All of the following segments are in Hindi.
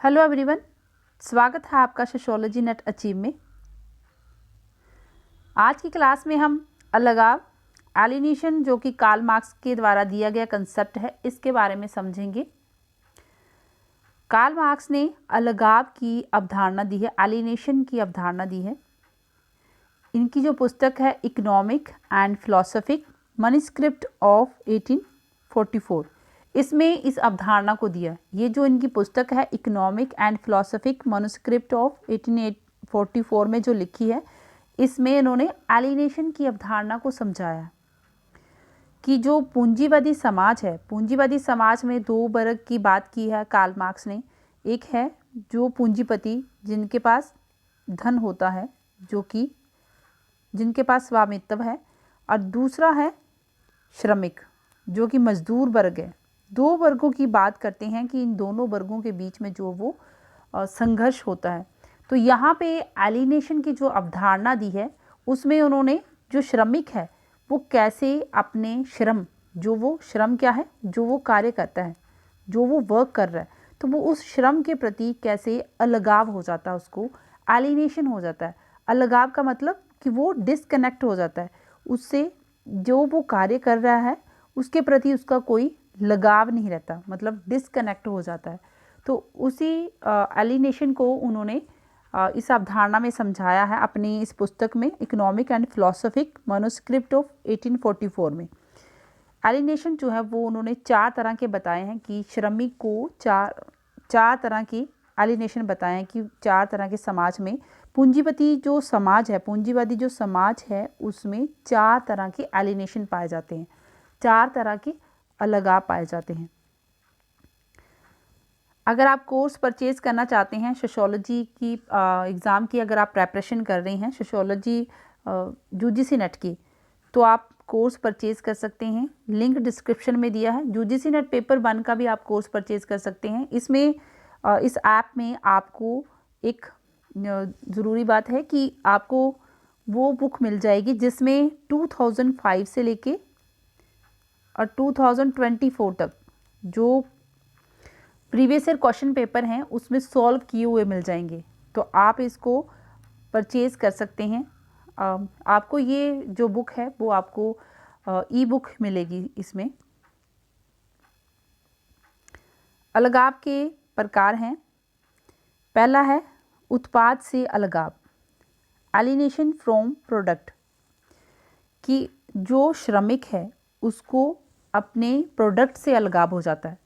हेलो एवरीवन, स्वागत है आपका सोशियोलॉजी नेट अचीव में। आज की क्लास में हम अलगाव, एलिनेशन जो कि कार्ल मार्क्स के द्वारा दिया गया कंसेप्ट है, इसके बारे में समझेंगे। कार्ल मार्क्स ने अलगाव की अवधारणा दी है, एलिनेशन की अवधारणा दी है। इनकी जो पुस्तक है economic and philosophic manuscript of 1844, इसमें इस अवधारणा को दिया। ये जो इनकी पुस्तक है economic and philosophic manuscript of 1844 में जो लिखी है, इसमें इन्होंने एलिनेशन की अवधारणा को समझाया कि जो पूंजीवादी समाज है, पूंजीवादी समाज में दो वर्ग की बात की है कार्ल मार्क्स ने। एक है जो पूंजीपति जिनके पास धन होता है, जो कि जिनके पास स्वामित्व है, और दूसरा है श्रमिक जो कि मजदूर वर्ग है। दो वर्गों की बात करते हैं कि इन दोनों वर्गों के बीच में जो वो संघर्ष होता है। तो यहाँ पे एलिनेशन की जो अवधारणा दी है, उसमें उन्होंने जो श्रमिक है वो कैसे अपने श्रम, जो वो श्रम क्या है, जो वो कार्य करता है, जो वो वर्क कर रहा है, तो वो उस श्रम के प्रति कैसे अलगाव हो जाता है, उसको एलिनेशन हो जाता है। अलगाव का मतलब कि वो डिस्कनेक्ट हो जाता है उससे, जो वो कार्य कर रहा है उसके प्रति उसका कोई लगाव नहीं रहता, मतलब डिस्कनेक्ट हो जाता है। तो उसी एलिनेशन को उन्होंने इस अवधारणा में समझाया है अपनी इस पुस्तक में economic and philosophic manuscript of 1844 में। एलिनेशन जो है वो उन्होंने चार तरह के बताए हैं कि श्रमिक को चार तरह की एलिनेशन बताए हैं कि चार तरह के समाज में पूंजीपति जो समाज है, पूंजीवादी जो समाज है, उसमें चार तरह के एलिनेशन पाए जाते हैं, चार तरह के अलगाव पाए जाते हैं। अगर आप कोर्स परचेज़ करना चाहते हैं सोशियोलॉजी की एग्ज़ाम की, अगर आप प्रेपरेशन कर रहे हैं सोशियोलॉजी यूजीसी नेट की, तो आप कोर्स परचेज़ कर सकते हैं। लिंक डिस्क्रिप्शन में दिया है। यूजीसी नेट पेपर 1 का भी आप कोर्स परचेज़ कर सकते हैं। इसमें इस ऐप में आपको एक ज़रूरी बात है कि आपको वो बुक मिल जाएगी जिसमें 2005 से लेके और 2024 तक जो प्रीवियस ईयर क्वेश्चन पेपर हैं उसमें सॉल्व किए हुए मिल जाएंगे। तो आप इसको परचेज़ कर सकते हैं। आपको ये जो बुक है वो आपको ई बुक मिलेगी। इसमें अलगाव के प्रकार हैं। पहला है उत्पाद से अलगाव, एलिनेशन फ्रॉम प्रोडक्ट, कि जो श्रमिक है उसको अपने प्रोडक्ट से अलगाव हो जाता है।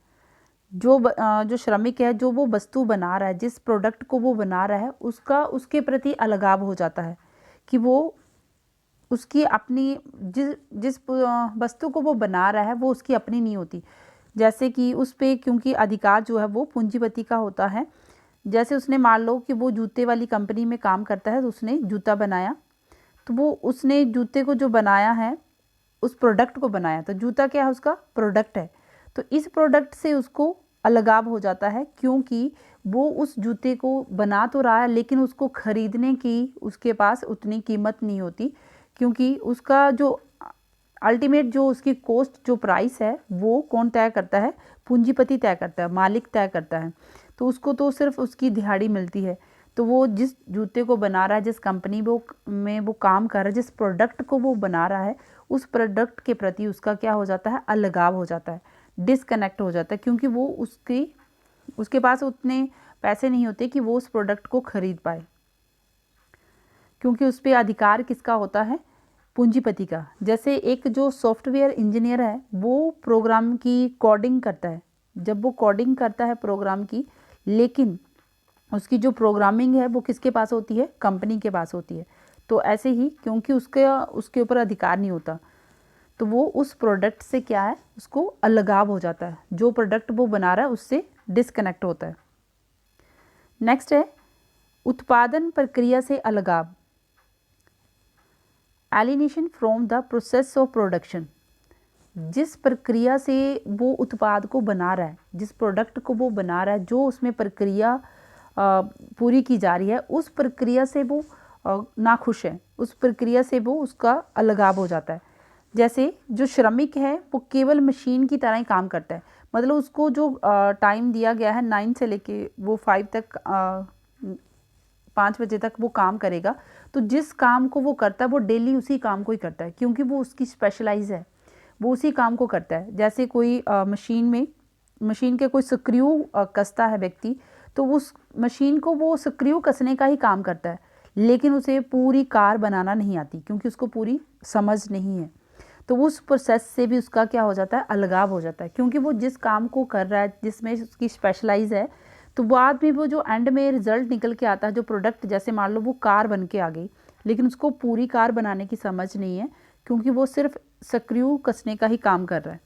जो श्रमिक है, जो वो वस्तु बना रहा है, जिस प्रोडक्ट को वो बना रहा है, उसके प्रति अलगाव हो जाता है कि वो उसकी अपनी जिस वस्तु को वो बना रहा है वो उसकी अपनी नहीं होती। जैसे कि उस पर क्योंकि अधिकार जो है वो पूंजीपति का होता है। जैसे उसने मान लो कि वो जूते वाली कंपनी में काम करता है, तो उसने जूता बनाया, तो वो उसने जूते को जो बनाया है, उस प्रोडक्ट को बनाया, तो जूता क्या है, उसका प्रोडक्ट है। तो इस प्रोडक्ट से उसको अलगाव हो जाता है क्योंकि वो उस जूते को बना तो रहा है लेकिन उसको खरीदने की उसके पास उतनी कीमत नहीं होती, क्योंकि उसका जो अल्टीमेट जो उसकी कॉस्ट, जो प्राइस है, वो कौन तय करता है, पूंजीपति तय करता है, मालिक तय करता है। तो उसको तो सिर्फ उसकी दिहाड़ी मिलती है। तो वो जिस जूते को बना रहा है, जिस कंपनी में वो काम कर रहा है, जिस प्रोडक्ट को वो बना रहा है, उस प्रोडक्ट के प्रति उसका क्या हो जाता है, अलगाव हो जाता है, डिस्कनेक्ट हो जाता है, क्योंकि वो उसके पास उतने पैसे नहीं होते कि वो उस प्रोडक्ट को खरीद पाए, क्योंकि उस पर अधिकार किसका होता है, पूंजीपति का। जैसे एक जो सॉफ्टवेयर इंजीनियर है वो प्रोग्राम की कोडिंग करता है, जब वो कोडिंग करता है प्रोग्राम की, लेकिन उसकी जो प्रोग्रामिंग है वो किसके पास होती है, कंपनी के पास होती है। तो ऐसे ही क्योंकि उसके ऊपर अधिकार नहीं होता, तो वो उस प्रोडक्ट से क्या है, उसको अलगाव हो जाता है, जो प्रोडक्ट वो बना रहा है उससे डिस्कनेक्ट होता है। नेक्स्ट है उत्पादन प्रक्रिया से अलगाव, alienation from the process of production. जिस प्रक्रिया से वो उत्पाद को बना रहा है, जिस प्रोडक्ट को वो बना रहा है, जो उसमें प्रक्रिया पूरी की जा रही है, उस प्रक्रिया से वो नाखुश है, उस प्रक्रिया से वो उसका अलगाव हो जाता है। जैसे जो श्रमिक है वो केवल मशीन की तरह ही काम करता है, मतलब उसको जो टाइम दिया गया है 9 से लेके वो 5 तक 5 बजे तक वो काम करेगा, तो जिस काम को वो करता है वो डेली उसी काम को ही करता है, क्योंकि वो उसकी स्पेशलाइज है, वो उसी काम को करता है। जैसे कोई मशीन के कोई स्क्रू कसता है व्यक्ति, तो उस मशीन को वो स्क्रू कसने का ही काम करता है, लेकिन उसे पूरी कार बनाना नहीं आती, क्योंकि उसको पूरी समझ नहीं है। तो उस प्रोसेस से भी उसका क्या हो जाता है, अलगाव हो जाता है, क्योंकि वो जिस काम को कर रहा है, जिसमें उसकी स्पेशलाइज है, तो बाद में वो जो एंड में रिजल्ट निकल के आता है, जो प्रोडक्ट, जैसे मान लो वो कार बन के आ गई, लेकिन उसको पूरी कार बनाने की समझ नहीं है, क्योंकि वो सिर्फ स्क्रू कसने का ही काम कर रहा है।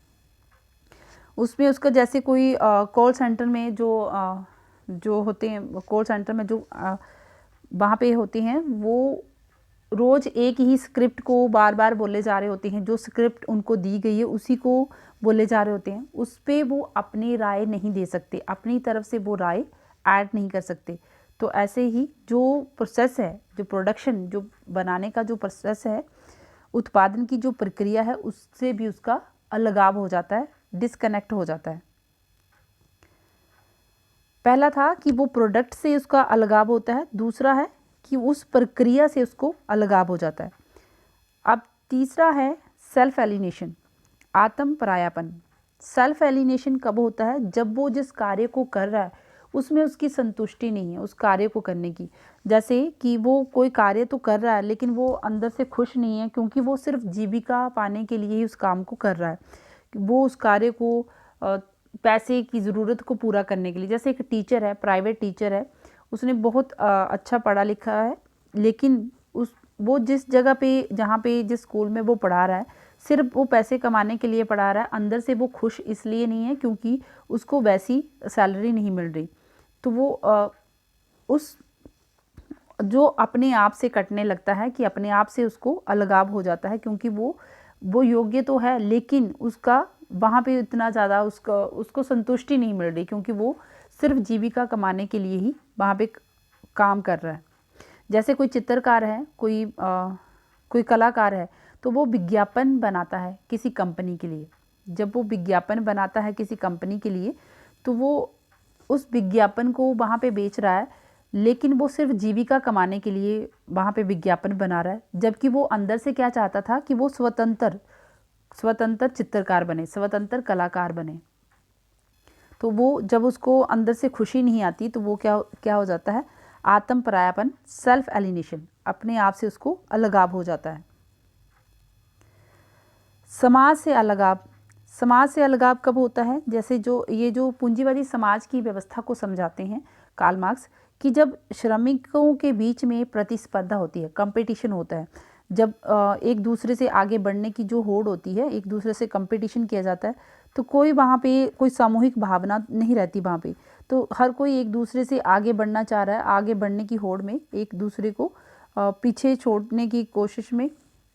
उसमें उसका जैसे कोई कॉल सेंटर में जो होते हैं, कॉल सेंटर में जो वहाँ पे होते हैं, वो रोज़ एक ही स्क्रिप्ट को बार बार बोले जा रहे होते हैं, जो स्क्रिप्ट उनको दी गई है उसी को बोले जा रहे होते हैं, उस पर वो अपनी राय नहीं दे सकते, अपनी तरफ से वो राय ऐड नहीं कर सकते। तो ऐसे ही जो प्रोसेस है, जो प्रोडक्शन, जो बनाने का जो प्रोसेस है, उत्पादन की जो प्रक्रिया है, उससे भी उसका अलगाव हो जाता है, डिस्कनेक्ट हो जाता है। पहला था कि वो प्रोडक्ट से उसका अलगाव होता है, दूसरा है कि उस प्रक्रिया से उसको अलगाव हो जाता है। अब तीसरा है सेल्फ एलिनेशन, आत्म परायापन। सेल्फ एलिनेशन कब होता है, जब वो जिस कार्य को कर रहा है उसमें उसकी संतुष्टि नहीं है उस कार्य को करने की। जैसे कि वो कोई कार्य तो कर रहा है, लेकिन वो अंदर से खुश नहीं है, क्योंकि वो सिर्फ जीविका पाने के लिए ही उस काम को कर रहा है, वो उस कार्य को पैसे की ज़रूरत को पूरा करने के लिए। जैसे एक टीचर है, प्राइवेट टीचर है, उसने बहुत अच्छा पढ़ा लिखा है, लेकिन वो जिस जगह पे, जहाँ पे, जिस स्कूल में वो पढ़ा रहा है, सिर्फ वो पैसे कमाने के लिए पढ़ा रहा है, अंदर से वो खुश इसलिए नहीं है क्योंकि उसको वैसी सैलरी नहीं मिल रही। तो वो उस जो अपने आप से कटने लगता है, कि अपने आप से उसको अलगाव हो जाता है, क्योंकि वो योग्य तो है, लेकिन उसका वहाँ पे इतना ज़्यादा उसको संतुष्टि नहीं मिल रही, क्योंकि वो सिर्फ जीविका कमाने के लिए ही वहाँ पे काम कर रहा है। जैसे कोई चित्रकार है, कोई कलाकार है, तो वो विज्ञापन बनाता है किसी कंपनी के लिए। जब वो विज्ञापन बनाता है किसी कंपनी के लिए, तो वो उस विज्ञापन को वहाँ पे बेच रहा है, लेकिन वो सिर्फ जीविका कमाने के लिए वहाँ पे विज्ञापन बना रहा है, जबकि वो अंदर से क्या चाहता था कि वो स्वतंत्र चित्रकार बने, स्वतंत्र कलाकार बने। तो वो जब उसको अंदर से खुशी नहीं आती, तो वो क्या हो जाता है, आत्म परायापन, सेल्फ एलिनेशन, अपने आप से उसको अलगाव हो जाता है। समाज से अलगाव। समाज से अलगाव कब होता है, जैसे जो पूंजीवादी समाज की व्यवस्था को समझाते हैं कार्ल मार्क्स, कि जब श्रमिकों के बीच में प्रतिस्पर्धा होती है, कंपटीशन होता है, जब एक दूसरे से आगे बढ़ने की जो होड़ होती है, एक दूसरे से कंपटीशन किया जाता है, तो कोई वहाँ पे कोई सामूहिक भावना नहीं रहती वहाँ पे। तो हर कोई एक दूसरे से आगे बढ़ना चाह रहा है, आगे बढ़ने की होड़ में एक दूसरे को पीछे छोड़ने की कोशिश में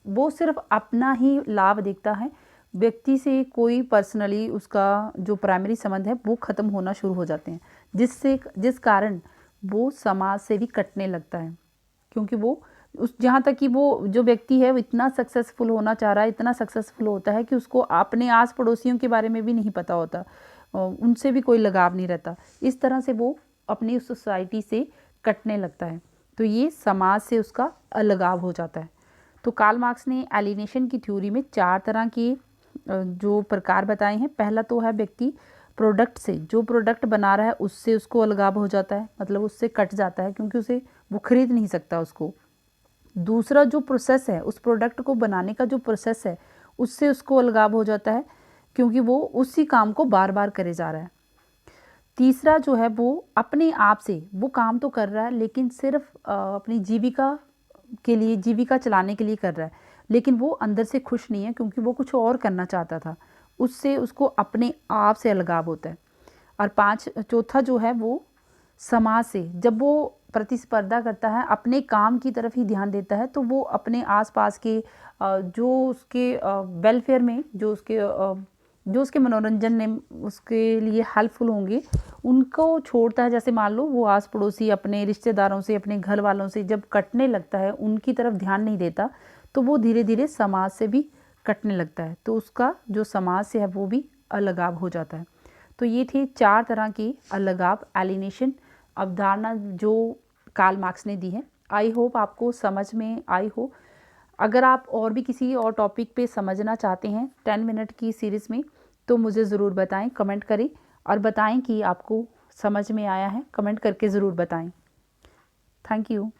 वो सिर्फ अपना ही लाभ देखता है, व्यक्ति से कोई पर्सनली उसका जो प्राइमरी संबंध है वो ख़त्म होना शुरू हो जाते हैं, जिस कारण वो समाज से भी कटने लगता है, क्योंकि वो जहाँ तक कि वो जो व्यक्ति है वो इतना सक्सेसफुल होना चाह रहा है, इतना सक्सेसफुल होता है कि उसको अपने आस पड़ोसियों के बारे में भी नहीं पता होता, उनसे भी कोई लगाव नहीं रहता। इस तरह से वो अपनी सोसाइटी से कटने लगता है, तो ये समाज से उसका अलगाव हो जाता है। तो कार्ल मार्क्स ने एलिनेशन की थ्योरी में 4 तरह के जो प्रकार बताए हैं। पहला तो है व्यक्ति प्रोडक्ट से, जो प्रोडक्ट बना रहा है उससे उसको अलगाव हो जाता है, मतलब उससे कट जाता है, क्योंकि वो खरीद नहीं सकता उसको। दूसरा जो प्रोसेस है, उस प्रोडक्ट को बनाने का जो प्रोसेस है, उससे उसको अलगाव हो जाता है, क्योंकि वो उसी काम को बार बार करे जा रहा है। तीसरा जो है वो अपने आप से वो काम तो कर रहा है, लेकिन सिर्फ अपनी जीविका के लिए, जीविका चलाने के लिए कर रहा है, लेकिन वो अंदर से खुश नहीं है, क्योंकि वो कुछ और करना चाहता था, उससे उसको अपने आप से अलगाव होता है। और चौथा जो है वो समाज से, जब वो प्रतिस्पर्धा करता है, अपने काम की तरफ ही ध्यान देता है, तो वो अपने आसपास के जो उसके वेलफेयर में, जो उसके मनोरंजन में उसके लिए हेल्पफुल होंगे, उनको छोड़ता है। जैसे मान लो वो आस पड़ोसी अपने रिश्तेदारों से, अपने घर वालों से जब कटने लगता है, उनकी तरफ ध्यान नहीं देता, तो वो धीरे धीरे समाज से भी कटने लगता है, तो उसका जो समाज से है वो भी अलगाव हो जाता है। तो ये थे 4 तरह की अलगाव एलिनेशन अवधारणा जो कार्ल मार्क्स ने दी है। आई होप आपको समझ में आई हो। अगर आप और भी किसी और टॉपिक पे समझना चाहते हैं 10 मिनट की सीरीज़ में, तो मुझे ज़रूर बताएं, कमेंट करें और बताएं कि आपको समझ में आया है। कमेंट करके ज़रूर बताएं। Thank you.